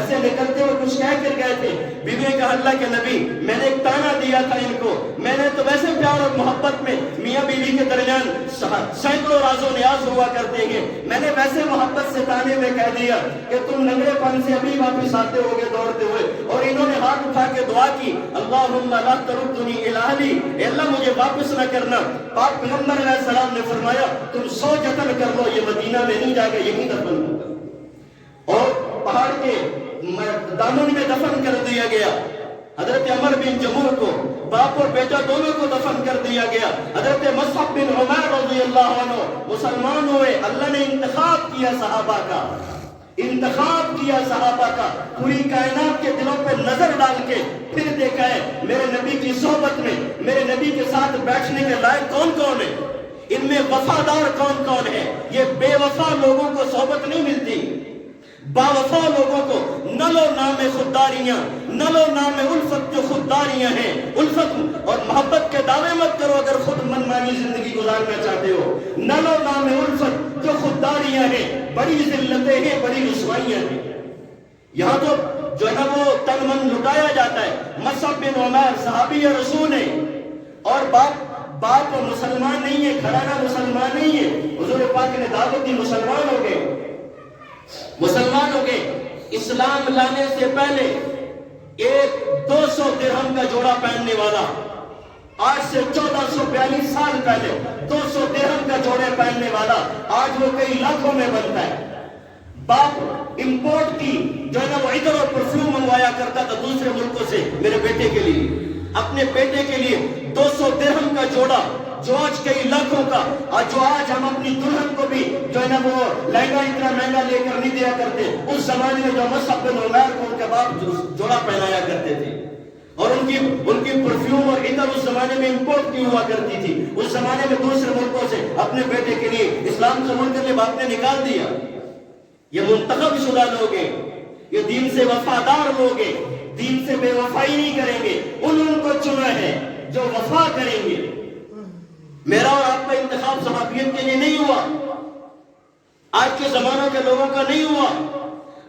سے نکلتے ہوئے کچھ کہہ کر گئے تھے. بیوی نے کہا اللہ کے نبی میں نے ایک تانا دیا تھا ان کو, میں نے تو ویسے پیار اور محبت میں میاں بیوی کے درمیان سینکڑوں راز و نیاز ہوا کرتے ہیں, میں نے ویسے محبت سے تانے میں کہہ دیا کہ تم لنگڑے پن سے ابھی واپس آتے ہوگے دوڑتے ہوئے. اور انہوں نے ہاتھ اٹھا کے دعا کی اللہم لا تردنی الی اہلی, اے اللہ مجھے واپس نہ کرنا. پاک پیغمبر علیہ السلام نے فرمایا تم 100 جتن کر لو, یہ مدینہ میں نہیں جائے گا, یہیں دفن ہوگا. اور پہاڑ کے دامن میں دفن کر دیا گیا. حضرت عمر بن جموح کو باپ اور بیٹا دونوں کو دفن کر دیا گیا. حضرت مصعب بن عمیر رضی اللہ عنہ مسلمان ہوئے. اللہ نے انتخاب کیا صحابہ کا, پوری کائنات کے دلوں پہ نظر ڈال کے پھر دیکھا ہے میرے نبی کی صحبت میں, میرے نبی کے ساتھ بیٹھنے کے لائق کون کون ہے, ان میں وفادار کون کون ہے. یہ بے وفا لوگوں کو صحبت نہیں ملتی, باوفا لوگوں کو نل و نام خودداریاں, نل و نام الفت جو خودداریاں ہیں, الفت اور محبت کے دعوے مت کرو اگر خود من مانی زندگی گزارنا چاہتے ہو. نل و نام الفت جو خودداریاں ہیں, بڑی ذلتیں ہیں, بڑی رسوائیاں ہیں. یہاں تو جو ہے نا وہ تن من لٹایا جاتا ہے. مصعب بن عمیر صحابی رسول ہیں اور باپ مسلمان نہیں ہے, گھرانہ مسلمان نہیں ہے. حضور پاک نے دعوت دی, مسلمان ہو گئے. اسلام لانے سے پہلے ایک 200 درہم کا جوڑا پہننے والا, آج سے 1442 سال پہلے 200 درہم کا جوڑے پہننے والا آج وہ کئی لاکھوں میں بنتا ہے. باپ امپورٹ کی جو ہے نا وہ عطر اور پرفیوم منگوایا کرتا تھا دوسرے ملکوں سے میرے بیٹے کے لیے, اپنے بیٹے کے لیے 200 درہم کا جوڑا جو آج کئی لاکھوں کا، جو آج ہم اپنی دلہن کو بھی جو ہے نا وہ لہنگا اتنا مہنگا لے کر نہیں دیا کرتے، اس زمانے میں جو مصعب بن عمیر کو ان کے باپ جوڑا پہنایا کرتے تھے، اور ان کی پرفیوم اور عطر اس زمانے میں امپورٹ کی ہوا کرتی تھی، اس زمانے میں دوسرے ملکوں سے اپنے بیٹے کے لیے اسلام قبول کرنے باپ نے نکال دیا۔ یہ منتخب شدہ لوگ ہیں، یہ دین سے وفادار لوگ ہیں، دین سے بے وفائی نہیں کریں گے، انہوں کو چنا ہے جو وفا کریں گے۔ میرا اور آپ کا انتخاب صحابیت کے لیے نہیں ہوا، آج کے زمانوں کے لوگوں کا نہیں ہوا۔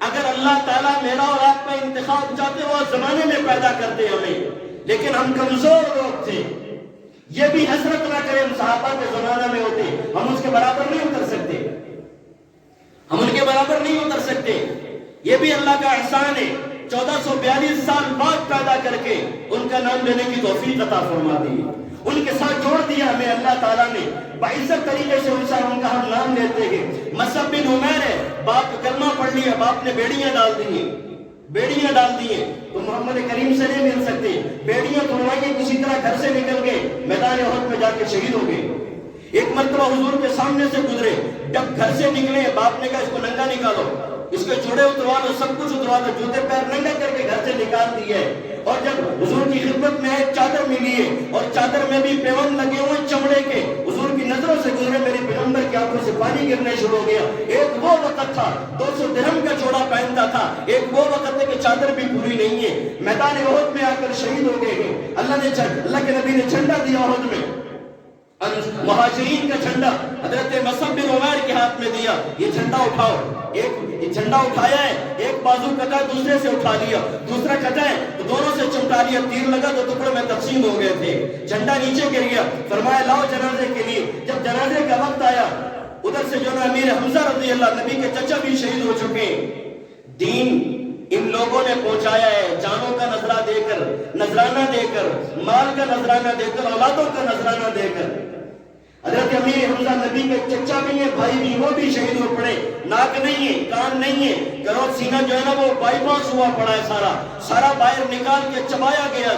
اگر اللہ تعالیٰ میرا اور آپ کا انتخاب چاہتے وہ زمانے میں پیدا کرتے ہمیں، لیکن ہم کمزور لوگ تھے۔ یہ بھی حسرت نہ کریں، ہم صحابہ کے زمانہ میں ہوتے ہم اس کے برابر نہیں اتر سکتے، ہم ان کے برابر نہیں اتر سکتے۔ یہ بھی اللہ کا احسان ہے، 1442 سال بعد پیدا کر کے ان کا نام لینے کی توفیق عطا فرما دی، ان کے ساتھ جوڑ دیا ہمیں اللہ تعالیٰ نے، باعزت طریقے سے ان کا ہم نام لیتے ہیں۔ مصعب بن عمیر ہے، باپ کلمہ پڑھ لیا، باپ نے بیڑیاں ڈال دی ہیں، تو محمد کریم سے نہیں مل سکتے، بیڑیاں توڑوائیں، کسی طرح گھر سے نکل گئے، میدان احد میں جا کے شہید ہو گئے۔ ایک مرتبہ حضور کے سامنے سے گزرے، جب گھر سے نکلے باپ نے کہا اس کو ننگا نکالو، اس کے جوڑے اتروا دو، سب کچھ اتروا دو، جوتے پیر ننگا کر کے گھر سے نکال دیے۔ اور جب حضور کی خدمت میں ایک چادر ملی ہے، اور چادر میں بھی پیوند لگے ہوئے چمڑے کے، حضور کی نظروں سے گزرے، میرے پیغمبر کی آنکھوں سے پانی گرنے شروع ہو گیا۔ ایک وہ وقت تھا 200 درہم کا جوڑا پہنتا تھا، ایک وہ وقت ہے کہ چادر بھی پوری نہیں ہے، میدان احد میں آ کر شہید ہو گئے ہیں۔ اللہ کے نبی نے جھنڈا دیا احد میں، مہاجرین کا جھنڈا حضرت مصعب بن عمیر کے ہاتھ میں دیا، یہ جھنڈا اٹھاؤ۔ ایک جھنڈا اٹھایا ہے، ایک بازو کٹا دوسرے سے اٹھا لیا، دوسرا کٹا ہے تو دونوں سے چمٹا لیا، تیر لگا تو ٹکڑوں میں تقسیم ہو گئے تھے، جھنڈا نیچے گر گیا۔ فرمایا لاؤ جنازے کے لیے، جب جنازے کا وقت آیا، ادھر سے جو نا امیر حمزہ رضی اللہ، نبی کے چچا بھی شہید ہو چکے۔ دین ان لوگوں نے پہنچایا ہے، جانوں کا نذرانہ دے کر، مال کا نذرانہ دے کر، اولادوں کا نذرانہ دے کر۔ حضرت امیر حمزہ نبی کے چچا بھی ہیں، بھائی بھی، وہ بھی شہید ہو پڑے، ناک نہیں ہے، کان نہیں ہے، گروہ سینہ جو ہے نا وہ بائی پاس ہوا پڑا ہے، سارا باہر نکال کے چبایا گیا،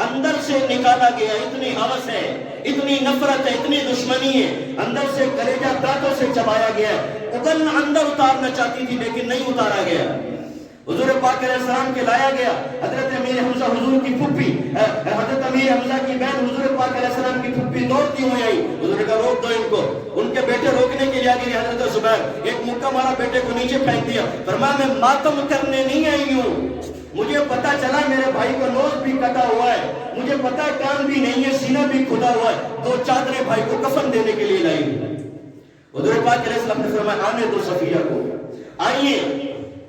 اندر سے نکالا گیا۔ اتنی ہوس ہے، اتنی نفرت ہے، اتنی دشمنی ہے، اندر سے کلیجہ دانتوں سے چبایا گیا۔ اگن اندر اتارنا چاہتی تھی لیکن نہیں اتارا گیا، حضور پاک علیہ السلام کے لایا گیا۔ حضرت امیر حمزہ حضور کی پھپھی، حضرت امیر حمزہ کی بہن حضور پاک علیہ السلام کی پھپھی دوڑتی ہوئی آئی، حضور کا روک دو ان کو، ان کے بیٹے روکنے کے لیے آگے حضرت زبیر ایک مکہ مارا، بیٹے کو نیچے پھینک دیا، فرمایا میں ماتم کرنے نہیں آئی ہوں، مجھے پتا چلا میرے بھائی کا نوز بھی کٹا ہوا ہے، مجھے پتا کان بھی نہیں ہے، سینہ بھی کھدا ہوا ہے، 2 چادریں بھائی کو کفن دینے کے لیے لائی۔ حضور پاک علیہ السلام نے فرمایا آنے دو صفیہ کو، آئیے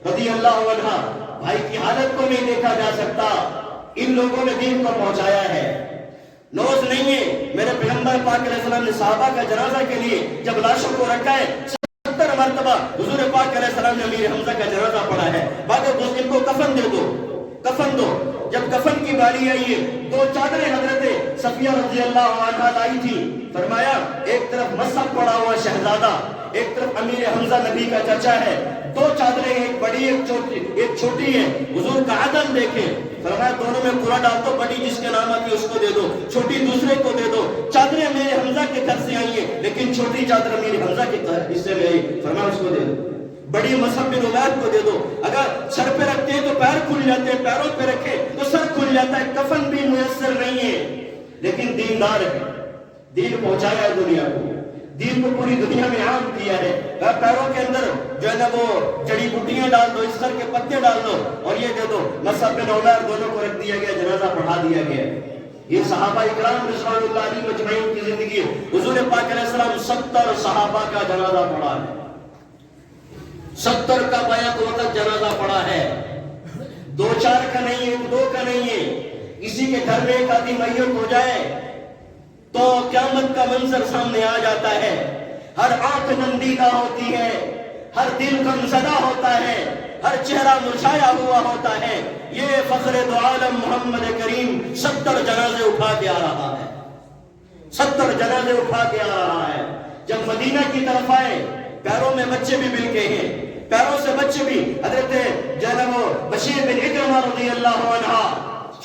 رضی اللہ عنہ۔ بھائی کی حالت کو نہیں دیکھا جا سکتا، ان لوگوں نے دین کو پہنچایا ہے، نوز نہیں ہے۔ میرے پیغمبر پاک علیہ السلام نے صحابہ کا جنازہ کے لیے جب لاشوں کو رکھا ہے 70 مرتبہ حضور پاک علیہ السلام نے امیر حمزہ کا جنازہ پڑھا ہے، باقی دوست ان کو کفن دے دو، کفن دو۔ جب کفن کی باری آئی ہے، 2 چادریں حضرت صفیہ رضی اللہ عنہ لائی تھی، فرمایا ایک طرف مصعب پڑا ہوا شہزادہ، ایک طرف امیر حمزہ نبی کا چچا ہے، 2 چادریں، ایک بڑی ایک چھوٹی ہے، حضور کا عدل دیکھیں، فرمایا دونوں میں پورا ڈال دو، بڑی جس کے نام آتی ہے اس کو دے دو، چھوٹی دوسرے کو دے دو۔ چادریں امیر حمزہ کے گھر سے آئی ہیں لیکن چھوٹی چادر امیر حمزہ کے حصے میں آئی، فرمایا اس کو دے دو، بڑی مصعب بن عمیر کو دے دو۔ اگر سر پہ رکھتے ہیں تو پیر کھل جاتے ہیں، پیروں پہ رکھے تو سر کھل جاتا ہے، کفن بھی میسر نہیں ہے، لیکن دیندار ہے، دین پہنچایا ہے دنیا کو، دین کو پوری دنیا میں عام کیا ہے۔ پیروں کے اندر جو ہے نا وہ جڑی بوٹیاں ڈال دو، اس طرح کے پتے ڈال دو اور یہ دے دو۔ مصعب بن عمیر دونوں کو رکھ دیا گیا، جنازہ پڑھا دیا گیا۔ یہ صحابہ اکرام رضوان اللہ علیہ مجمعین کی زندگی ہے۔ حضور پاک علیہ السلام 70 صحابہ کا جنازہ پڑھا ہے، 70 کا بیعت وقت جنازہ پڑھا ہے، 2-4 کا نہیں ہے، 2 کا نہیں ہے۔ کسی کے گھر میں ایک آدمی میت ہو جائے تو قیامت کا منظر سامنے آ جاتا ہے، ہر آنکھ نندیدہ ہوتی ہے، ہر دل غمزدہ ہوتا ہے، ہر چہرہ مرجھایا ہوا ہوتا ہے۔ یہ فخر دو عالم محمد کریم 70 جنازے اٹھا کے آ رہا ہے، 70 جنازے اٹھا کے آ رہا ہے۔ جب مدینہ کی طرف آئے، پیروں میں بچے بھی مل کے ہیں، پیروں سے بچے بھی، حضرت جناب بشیر بن اکرمہ رضی اللہ عنہ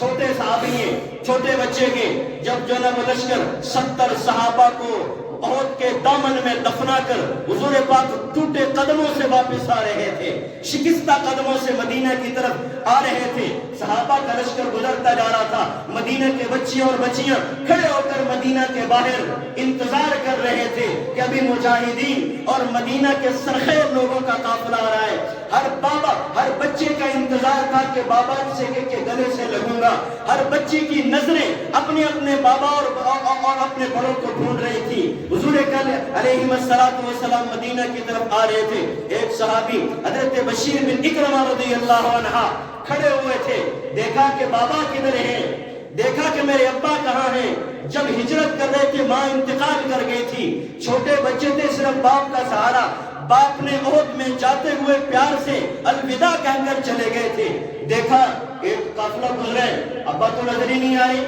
چھوٹے صحابی ہیں، چھوٹے بچے کے، جب جو ہے نا وہ لشکر 70 صحابہ کو احد کے دامن میں دفنا کر حضور پاک ٹوٹے قدموں سے واپس آ رہے تھے، شکستہ قدموں سے مدینہ کی طرف آ رہے تھے، صحابہ کا لشکر گزرتا جا رہا تھا، مدینہ کے بچے اور بچیاں کھڑے ہو کر مدینہ کے باہر انتظار کر رہے تھے کہ ابھی مجاہدین اور مدینہ کے سرخیر لوگوں کا قافلہ آ رہا ہے۔ ہر بابا، ہر بچے کا انتظار تھا کہ بابا سے کے گلے سے لگوں گا، ہر بچی کی نظریں اپنے اپنے بابا اور اپنے بڑوں کو ڈھونڈ رہی تھی۔ حضور علیہ السلام مدینہ کی طرف آ رہے تھے، ایک صحابی حضرت بشیر بن اکرمہ رضی اللہ عنہ کھڑے ہوئے تھے، دیکھا کہ بابا کدھر ہیں، دیکھا کہ میرے ابا کہاں ہیں۔ جب ہجرت کر رہے تھے ماں انتقال کر گئی تھی، چھوٹے بچے تھے، صرف باپ کا سہارا، باپ نے احد میں جاتے ہوئے پیار سے الوداع کہہ کر چلے گئے تھے۔ دیکھا ایک قافلہ گزرے، ابا تو نظر ہی نہیں آئے،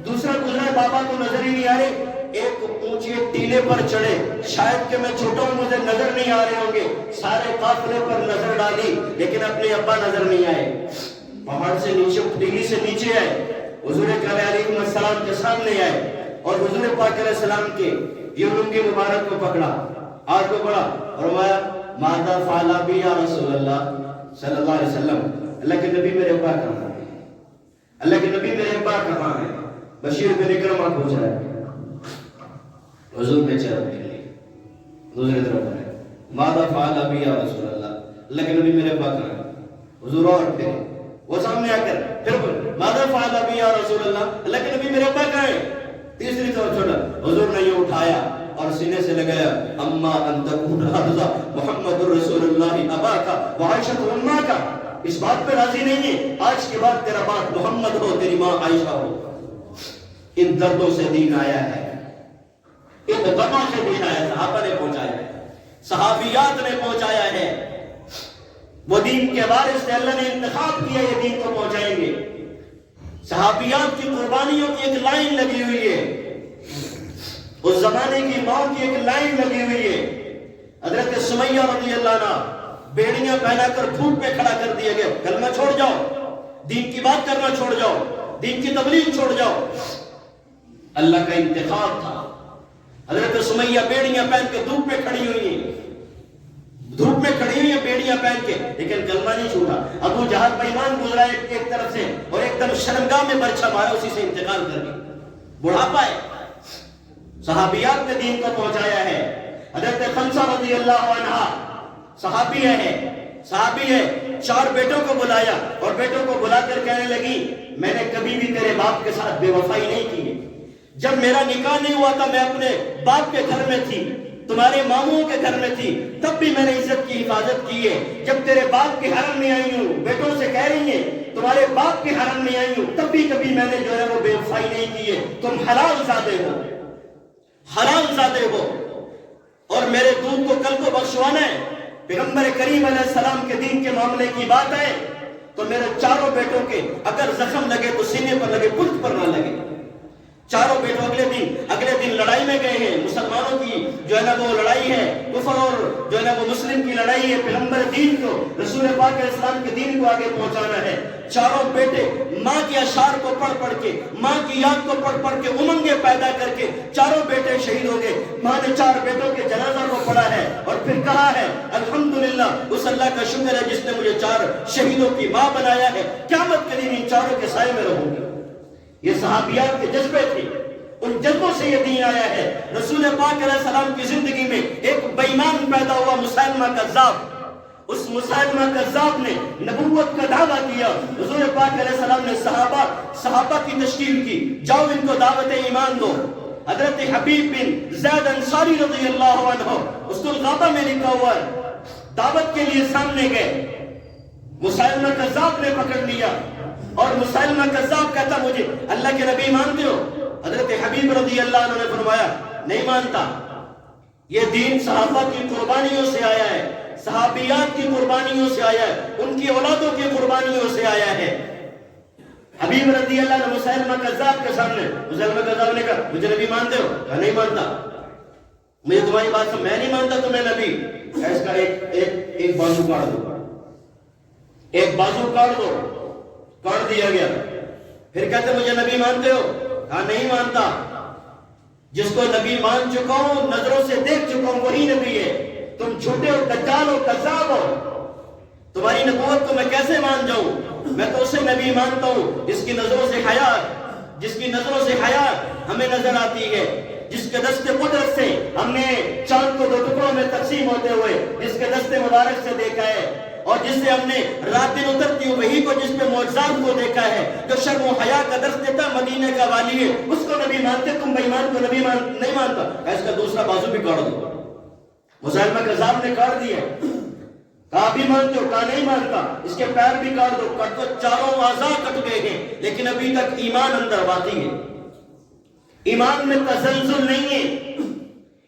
دوسرا گزرے، بابا تو نظر ہی نہیں آ رہے، ایک اونچے ٹیلے پر چڑھے، شاید کہ میں چھوٹا ہوں مجھے نظر نہیں آ رہے ہوں گے، سارے قافلے پر نظر ڈالی لیکن اپنے ابا نظر نہیں آئے، پہاڑ سے نیچے، ٹیلی سے نیچے آئے، حضور علیہ السلام کے سامنے آئے اور حضور پاک علیہ السلام کے یہ لنگی مبارک کو پکڑا، آج کو پڑا اور فرمایا ماذا فعل بی یا رسول اللہ صلی اللہ علیہ وسلم، اللہ کے نبی میرے ابا کہاں ہیں، اللہ کے نبی میرے ابا کہاں ہیں؟ بشیر بن اکرمہ پوچھ رہا ہے، حضور نے چہرہ پھیر لی، حضور نے طرف ہے ماذا فعل بی یا رسول اللہ، اللہ کے نبی میرے ابا کہاں ہیں؟ حضور اور پھر وہ سامنے آ کر پھر ماذا فعل بی یا رسول اللہ، اللہ کے نبی میرے ابا کہاں ہیں؟ تیسری طرف چھوڑا، حضور نے یہ اٹھایا اور سینے سے لگایا، اما ان تکون حافظہ محمد رسول اللہ اباکا وعائشہ اماکا، اس بات پہ راضی نہیں ہے آج کے بعد تیرا باپ محمد ہو، تیری ماں عائشہ ہو۔ ان دردوں سے دین آیا ہے، ان غموں سے دین آیا ہے، صحابہ نے پہنچایا ہے، صحابیات نے پہنچایا ہے، وہ دین کے وارث سے اللہ نے انتخاب کیا یہ دین کو پہنچائیں گے۔ صحابیات کی قربانیوں کی ایک لائن لگی ہوئی ہے، اس زمانے کی ماں کی ایک لائن لگی ہوئی ہے۔ حضرت سمیہ رضی اللہ عنہ بیڑیاں پہنا کر دھوپ پہ کھڑا کر دیا گیا، کلمہ چھوڑ جاؤ، دین کی بات کرنا چھوڑ جاؤ، دین کی تبلیغ چھوڑ جاؤ، اللہ کا انتخاب تھا۔ حضرت سمیہ بیڑیاں پہن کے دھوپ پہ کھڑی ہوئی ہیں، دھوپ میں کھڑی ہوئی ہیں بیڑیاں پہن کے، لیکن کلمہ نہیں چھوڑا۔ ابو جہل بےایمان گزرا ایک طرف سے اور ایک دم شرمگاہ میں برچھا مارا، اسی سے انتقال کر گئی، بڑھاپا ہے۔ صحابیات نے دین کو پہنچایا ہے۔ حضرت خمسہ رضی اللہ عنہ صحابی ہے، 4 بیٹوں کو بلایا اور بیٹوں کو بلا کر کہنے لگی میں نے کبھی بھی تیرے باپ کے ساتھ بے وفائی نہیں کی ہے، جب میرا نکاح نہیں ہوا تھا میں اپنے باپ کے گھر میں تھی، تمہارے ماموں کے گھر میں تھی، تب بھی میں نے عزت کی حفاظت کی ہے، جب تیرے باپ کے حرم میں آئی ہوں، بیٹوں سے کہہ رہی ہیں تمہارے باپ کے حرم میں آئی ہوں، تب بھی کبھی میں نے جو ہے وہ بے وفائی نہیں کی ہے، تم حلال زادے ہو، حرام زادے ہو، اور میرے دودھ کو کل کو بخشوانا ہے۔ پیغمبر کریم علیہ السلام کے دین کے معاملے کی بات ہے تو میرے 4 بیٹوں کے اگر زخم لگے تو سینے پر لگے، پشت پر نہ لگے۔ 4 بیٹوں اگلے دن لڑائی میں گئے ہیں، مسلمانوں کی جو ہے نا وہ لڑائی ہے، کفر اور جو ہے نا وہ مسلم کی لڑائی ہے، پیغمبر دین کو، رسول پاک علیہ السلام کے دین کو آگے پہنچانا ہے۔ 4 بیٹے ماں کے اشعار کو پڑھ پڑھ کے، ماں کی یاد کو پڑھ پڑھ کے امنگیں پیدا کر کے 4 بیٹے شہید ہو گئے۔ ماں نے 4 بیٹوں کے جنازہ کو پڑھا ہے اور پھر کہا ہے الحمدللہ، اس اللہ کا شکر ہے جس نے مجھے 4 شہیدوں کی ماں بنایا ہے، قیامت کے دن ان 4 کے سائے میں رہوں گی۔ یہ صحابیات کے جذبے تھے، ان جذبوں سے یہ دین آیا ہے۔ رسول پاک علیہ السلام کی زندگی میں ایک بے ایمان پیدا ہوا، مسیلمہ کذاب۔ اس مسیلمہ کذاب نے نبوت کا دعویٰ کیا۔ حضور پاک علیہ السلام نے صحابہ کی تشکیل کی، جاؤ ان کو دعوت ایمان دو۔ حضرت حبیب بن زید انصاری رضی اللہ عنہ، اس الغابہ میں لکھا ہوا ہے، دعوت کے لیے سامنے گئے، مسیلمہ کذاب نے پکڑ لیا اور مسیلمہ کذاب کہتا مجھے اللہ کے نبی مانتے ہو؟ حضرت حبیب رضی اللہ عنہ نے فرمایا نہیں مانتا، یہ دین صحابہ کی قربانیوں سے آیا ہے، صحابیات کی قربانیوں سے آیا ہے، ان کی اولادوں کی قربانیوں سے آیا ہے۔ حبیب رضی اللہ عنہ مسیلمہ کذاب کے سامنے، مسیلمہ کذاب نے کہا مجھے نبی مانتے ہو؟ کہا نہیں مانتا، مجھے تمہاری بات سے میں نہیں مانتا تمہیں نبی۔ اس کا ایک بازو کاٹ دو، ایک بازو کاٹ دو، کاٹ دیا گیا۔ پھر کہتے مجھے نبی مانتے ہو؟ کہا نہیں مانتا، جس کو نبی مان چکا ہوں، نظروں سے دیکھ چکا ہوں، وہی نبی ہے۔ تم جھوٹے ہو، دجال ہو، کذاب ہو، تمہاری نبوت کو میں کیسے مان جاؤں؟ میں تو اسے نبی مانتا ہوں جس کی نظروں سے حیا، جس کی نظروں سے حیا ہمیں نظر آتی ہے، جس کے دست قدرت سے ہم نے چاند کو 2 ٹکڑوں میں تقسیم ہوتے ہوئے جس کے دست مبارک سے دیکھا ہے، اور جس سے ہم نے رات دن اترتی ہوئی وہی کو، جس پہ معجزات کو دیکھا ہے، جو شرم و حیا کا درس دیتا، مدینے کا والی ہے، اس کو نبی مانتے، تم بے ایمان کو نبی نہیں مانتا؟ اس کا دوسرا بازو بھی کاٹ دو۔ مسلمہ کذاب نے کاٹ دیا، کہا بھی مانتے ہو؟ کہا نہیں مانتا، اس کے پیر بھی کاٹ دو۔ کٹ تو چاروں اعضاء کٹ گئے ہیں، لیکن ابھی تک ایمان اندر باقی ہے۔ ایمان میں تزلزل نہیں ہے،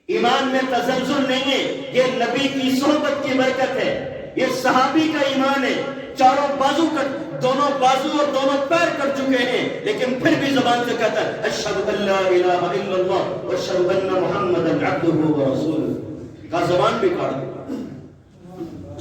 ایمان میں تزلزل نہیں ہے، یہ نبی کی صحبت کی برکت ہے، یہ صحابی کا ایمان ہے۔ چاروں بازو کٹ، دونوں بازو اور دونوں پیر کٹ چکے ہیں، لیکن پھر بھی زبان سے کہتا ہے اشہد ان لا الہ الا اللہ واشہد ان محمدا عبدہ ورسولہ۔ کہا زبان بھی کاٹ دی،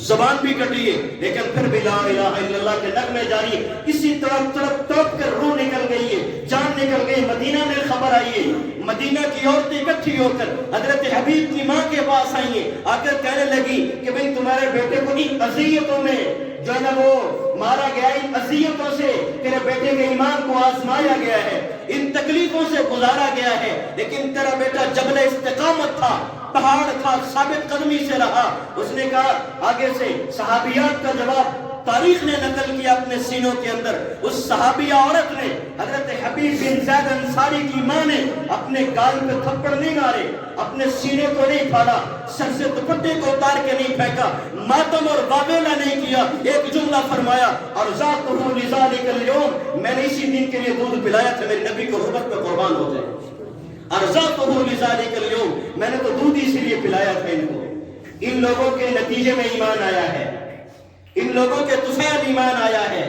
زبان بھی کٹی ہے، لیکن پھر بھی لا الہ الا اللہ کے نغمے جاری ہے۔ اسی طرح تڑپ تڑپ کر روح نکل گئی ہے، جان نکل گئی۔ مدینہ میں خبر آئی ہے، مدینہ کی عورتیں اکٹھی ہو کر حضرت حبیب کی ماں کے پاس آئی ہیں، آ کر کہنے لگی کہ بھئی تمہارے بیٹے کو ان اذیتوں میں جو ہے نا وہ مارا گیا، ان اذیتوں سے تیرے بیٹے کے ایمان کو آزمایا گیا ہے، ان تکلیفوں سے گزارا گیا ہے، لیکن تیرا بیٹا جبل استقامت تھا، پہاڑ تھا، ثابت قدمی سے رہا۔ اس نے کہا آگے سے صحابیات کا جواب تاریخ نے نقل کیا اپنے سینوں کے اندر۔ اس صحابیہ عورت نے، حضرت حبیب بن زید انصاری کی ماں نے اپنے گال پہ تھپڑ نہیں مارے، اپنے سینے کو نہیں پھاڑا، سر سے دوپٹے کو اتار کے نہیں پھینکا، ماتم اور واویلا نہیں کیا، ایک جملہ فرمایا ارزاقہ لذالک اليوم، میں نے اسی دن کے لیے دودھ پلایا تھا، میرے نبی کو حرمت پہ قربان ہو جائے۔ ارزاقہ لذالک اليوم، میں نے تو دودھ اسی لیے پلایا تھا ان کو۔ ان لوگوں کے نتیجے میں ایمان آیا ہے، ان لوگوں کے طفیل ایمان آیا ہے،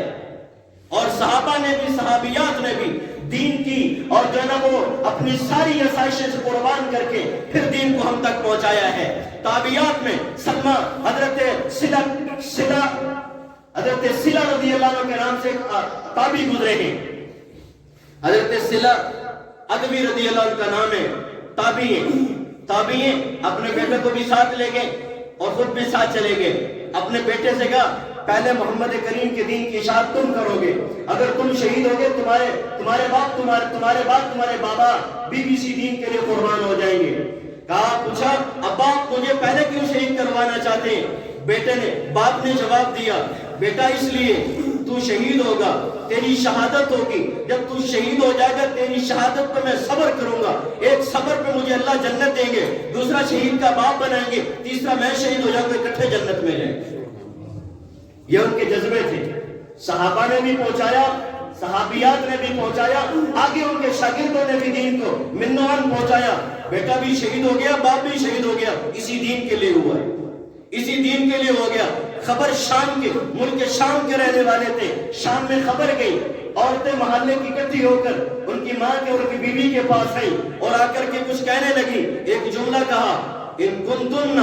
اور صحابہ نے بھی، صحابیات نے بھی دین کی اور جو ہے نا وہ اپنی ساری آسائشیں سے قربان کر کے پھر دین کو ہم تک پہنچایا ہے۔ تابعیات میں سلمہ، حضرت صلہ رضی اللہ عنہ کے نام سے تابعی گزرے ہیں، حضرت صلہ ادوی رضی اللہ عنہ کا نام ہے، تابعی ہیں، اپنے بیٹے کو بھی ساتھ لے گئے اور خود بھی ساتھ چلے گئے۔ اپنے بیٹے سے کہا پہلے محمد کریم کے دین کی اشاعت تم کرو گے، اگر تم شہید ہوگے تمہارے باپ تمہارے بابا بھی اسی دین کے لیے قربان ہو جائیں گے۔ کہا پوچھا ابا مجھے پہلے کیوں شہید کروانا چاہتے ہیں؟ باپ نے جواب دیا بیٹا اس لیے تو شہید ہوگا، تیری شہادت ہوگی، جب تو شہید ہو جائے گا تیری شہادت پر میں صبر کروں گا، ایک صبر پہ مجھے اللہ جنت دیں گے، دوسرا شہید کا باپ بنائیں گے، تیسرا میں شہید ہو جاؤں گا، اکٹھے جنت میں جائیں گے۔ یہ ان کے جذبے تھے۔ صحابہ نے بھی پہنچایا، صحابیات نے بھی پہنچایا، آگے ان کے شاگردوں نے بھی دین کو منوان پہنچایا۔ بیٹا بھی شہید ہو گیا، باپ بھی شہید ہو گیا، اسی دین کے لیے ہوا ہے، اسی دین کے لیے ہو گیا۔ خبر شام کے، ملک شام کے رہنے والے تھے، شام میں خبر گئی، عورتیں محلے کی اکٹھی ہو کر ان کی ماں کے، ان کی بیوی کے پاس آئی اور آ کر کے کچھ کہنے لگی۔ ایک جملہ کہا ان کنتن،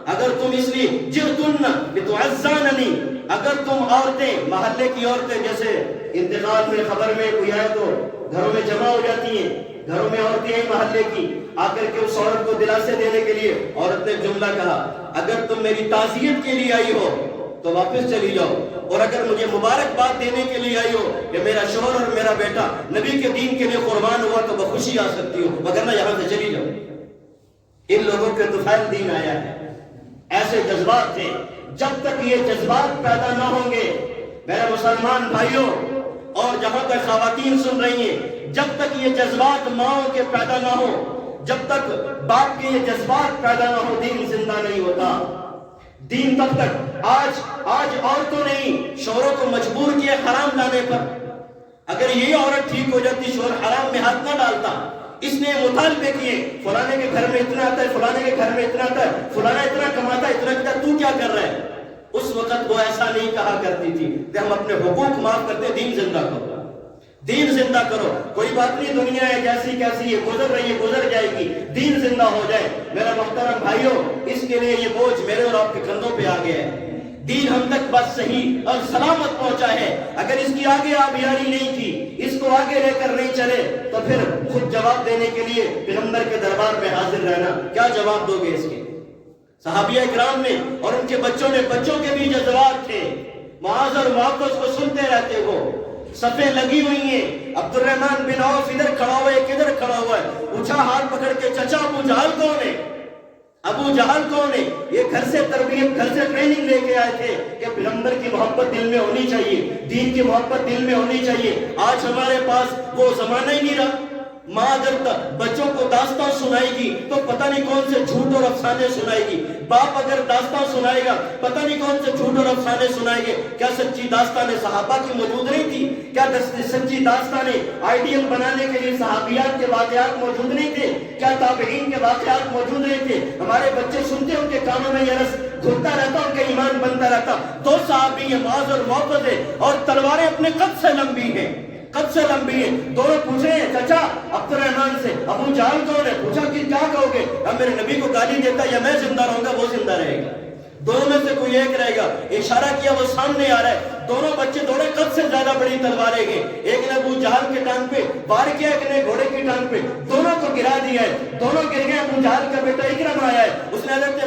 اگر تم اس لیے جئتن لتعزاننی، اگر تم عورتیں، محلے کی عورتیں، جیسے انتقال میں خبر میں کوئی آئے تو گھروں میں جمع ہو جاتی ہیں، گھروں میں عورتیں ہیں محلے کی، آ کر کے اس عورت کو دلاسے دینے کے لیے عورت نے جملہ کہا اگر تم میری تعزیت کے لیے آئی ہو تو واپس چلی جاؤ، اور اگر مجھے مبارکباد دینے کے لیے آئی ہو کہ میرا شوہر اور میرا بیٹا نبی کے دین کے لیے قربان ہوا تو بخوشی آ سکتی ہو، وگرنہ یہاں سے چلی جاؤ۔ ان لوگوں کے طفیل دین آیا ہے، ایسے جذبات تھے۔ جب تک یہ جذبات پیدا نہ ہوں گے میرے مسلمان بھائیوں، اور جہاں تک خواتین سن رہی ہیں، جب تک یہ جذبات ماؤں کے پیدا نہ ہو، جب تک باپ کے یہ جذبات پیدا نہ ہو، دین زندہ نہیں ہوتا۔ دین تب تک، آج عورتوں نے ہی شوہروں کو مجبور کیا حرام لانے پر۔ اگر یہی عورت ٹھیک ہو جاتی شوہر حرام میں ہاتھ نہ ڈالتا۔ اس نے مطالبے کیے فلانے کے گھر میں اتنا آتا ہے، فلانے کے گھر میں اتنا آتا ہے، فلانا اتنا کماتا ہے، اتنا کیا، تو کیا کر رہا ہے؟ اس وقت وہ ایسا نہیں کہا کرتی تھی کہ ہم اپنے حقوق معاف کرتے، دین زندہ کرو، دین زندہ کرو، کوئی بات نہیں، دنیا ہے جیسی کیسی ہے، گزر رہی ہے، گزر جائے گی، دین زندہ ہو جائے۔ میرا محترم بھائیوں، اس کے لیے یہ بوجھ میرے اور آپ کے کندھوں پہ آ گیا ہے۔ دین ہم تک بس صحیح اور سلامت پہنچا ہے، اگر اس کی آگے آبیاری نہیں کی، اس کو آگے لے کر نہیں چلے تو پھر خود جواب دینے کے لیے پیغمبر کے دربار میں حاضر رہنا، کیا جواب دو گے اس کے؟ صحابہ اکرام نے اور ان کے بچوں نے، بچوں کے بھی جذبات تھے، معاذ اور معقص کو سنتے رہتے ہو، صفیں لگی ہوئی ہیں، عبد الرحمن بن عوف ادھر کھڑا ہوا ہے، کدھر کھڑا ہوا ہے، پوچھا ہاتھ پکڑ کے، چچا ابو جہل کون ہے؟ ابو جہل کون ہے؟ یہ گھر سے تربیت، گھر سے ٹریننگ لے کے آئے تھے کہ پیغمبر کی محبت دل میں ہونی چاہیے، دین کی محبت دل میں ہونی چاہیے۔ آج ہمارے پاس وہ زمانہ ہی نہیں رہا۔ ماں اگر بچوں کو داستان سنائے گی تو پتہ نہیں کون سے جھوٹ اور افسانے سنائے گی، باپ اگر داستان سنائے گا پتہ نہیں کون سے جھوٹ اور افسانے سنائے گے۔ کیا سچی داستانیں صحابہ کی موجود نہیں تھی؟ کیا سچی داستانیں آئیڈیل بنانے کے لیے صحابیات کے واقعات موجود نہیں تھے؟ کیا تابعین کے واقعات موجود نہیں تھے؟ ہمارے بچے سنتے، ان کے کانوں میں یہ رس گھلتا رہتا، ان کا ایمان بنتا رہتا۔ دو صحابی ہیں، معاذ اور معقص ہے، اور تلواریں اپنے قد سے لمبی ہیں، قد سے لمبی ہیں۔ دونوں پوچھے ہیں چچا عبد الرحمن سے، ابو جہل کون ہے؟ پوچھا کہ کیا کہو گے؟ اب میرے نبی کو گالی دیتا یا میں زندہ رہوں گا، وہ زندہ رہے گا، دونوں میں سے کوئی ایک رہے گا۔ اشارہ کیا، وہ سامنے آ رہا ہے، دونوں بچے دوڑے، قد سے زیادہ بڑی تلواریں گئے، ایک نے ابو جہل کے ٹانگ پہ وار کیا، ایک نے گھوڑے کی ٹانگ پہ، دونوں کو گرا دیا ہے، دونوں گر گئے۔ ابو جہل کا بیٹا اکرم آیا ہے، اس نے حضرت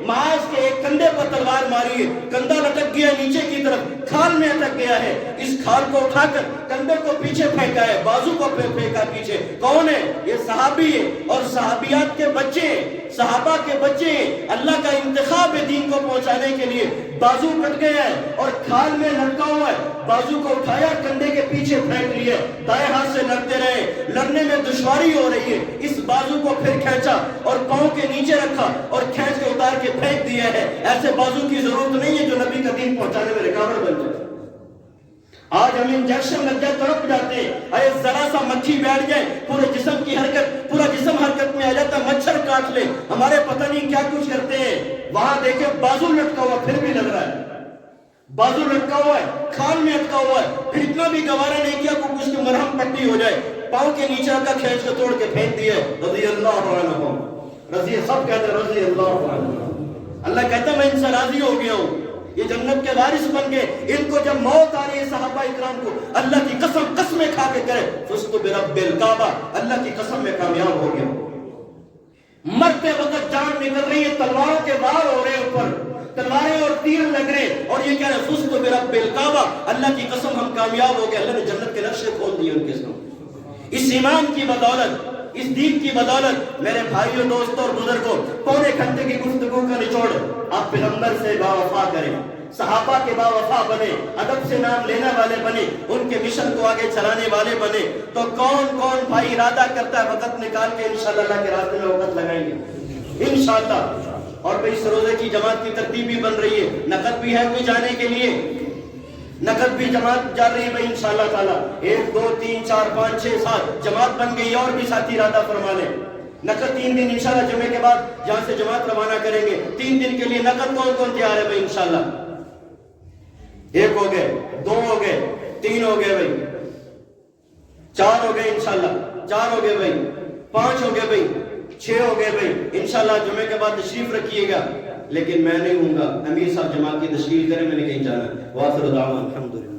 معاذ کے ایک کندھے پر تلوار ماری ہے، کندھا لٹک گیا نیچے کی طرف، کھال میں اٹک گیا ہے، اس کھال کو اٹھا کر کندھے کو پیچھے پھینکا ہے، بازو کو پھینکا پیچھے۔ کون ہے یہ؟ صحابی ہے، اور صحابیات کے بچے ہیں، صحابہ کے بچے ہیں، اللہ کا انتخاب ہے دین کو پہنچانے کے لیے۔ بازو کٹ گیا ہے اور کھال میں لٹکا ہوا ہے، بازو کو اٹھایا، کندھے کے پیچھے پھینک لیا، دائیں ہاتھ سے لڑتے رہے، لڑنے میں دشواری ہو رہی ہے، اس بازو کو پھر کھینچا اور پاؤں کے نیچے رکھا اور کھینچ کے اتار کے پھینک دیا ہے۔ ایسے بازو کی ضرورت نہیں ہے جو نبی کا دین پہنچانے میں رکاوٹ بن جائے۔ آج ہم انجیکشن لگ جائے تڑپ جاتے ہیں، اے ذرا سا مکھی بیٹھ جائے پورے جسم کی حرکت، پورا جسم حرکت میں آ جاتا ہے، مچھر کاٹ لے، ہمارے پتہ نہیں کیا کچھ کرتے ہیں۔ وہاں دیکھیں بازو لٹکا ہوا پھر بھی لگ رہا ہے، بازو لٹکا ہوا ہے، کھال میں اٹکا ہوا ہے، پھر اتنا بھی گوارا نہیں کیا کہ اس کی مرہم پٹی ہو جائے، پاؤں کے نیچے کا کھینچ کے توڑ کے پھینک دیا۔ رضی اللہ عنہ، رضی، سب کہتے ہیں رضی اللہ عنہ۔ اللہ کہتا ہے میں ان سے راضی ہو گیا ہوں، یہ جنت کے وارث بن گئے۔ ان کو جب موت آ رہی ہے صحابہ اکرام کو، اللہ کی قسم قسمیں کھا کے کرے فزت برب الکعبہ، اللہ کی قسم میں کامیاب ہو گیا۔ مرتے وقت جان نکل رہی ہے، تلواروں کے وار ہو رہے اوپر، تلواریں اور تیر لگ رہے، اور یہ کہہ رہے فزت برب الکعبہ، اللہ کی قسم ہم کامیاب ہو گئے۔ اللہ نے جنت کے نقشے کھول دیے ان کے سامنے۔ اس ایمان کی بدولت، اس دین کی بدولت، میرے بھائیوں، دوستوں اور بزرگوں، پونے گھنٹے کی گفتگو کا نچوڑ، آپ پیغمبر سے باوفا کریں، صحابہ کے باوفا بنے، ادب سے نام لینے والے بنے، ان کے مشن کو آگے چلانے والے بنے، تو کون کون بھائی ارادہ کرتا ہے وقت نکال کے انشاءاللہ اللہ کے راستے میں وقت لگائیں گے انشاءاللہ۔ اور بھئی اس روزے کی جماعت کی ترتیب بھی بن رہی ہے، نقد بھی ہے کوئی جانے کے لیے، نقد بھی جماعت جا رہی ہے بھائی انشاءاللہ تعالی، 1 2 3 4 5 6 7 جماعت بن گئی، اور بھی ساتھی ارادہ فرما لیں۔ نقد 3 دن انشاءاللہ جمعے کے بعد جہاں سے جماعت روانہ کریں گے، 3 دن کے لیے نقد کون کون تیار ہے بھائی انشاءاللہ؟ 1 ہو گئے، 2 ہو گئے، 3 ہو گئے بھائی، 4 ہو گئے انشاءاللہ، 4 ہو گئے بھائی، 5 ہو گئے بھائی، 6 ہو گئے بھائی۔ انشاءاللہ جمعے کے بعد تشریف رکھیے گا، لیکن میں نہیں ہوں گا، امیر صاحب جماعت کی تشکیل کریں، میں نے کہیں جانا ہے۔ وآخر دعوانا الحمدللہ۔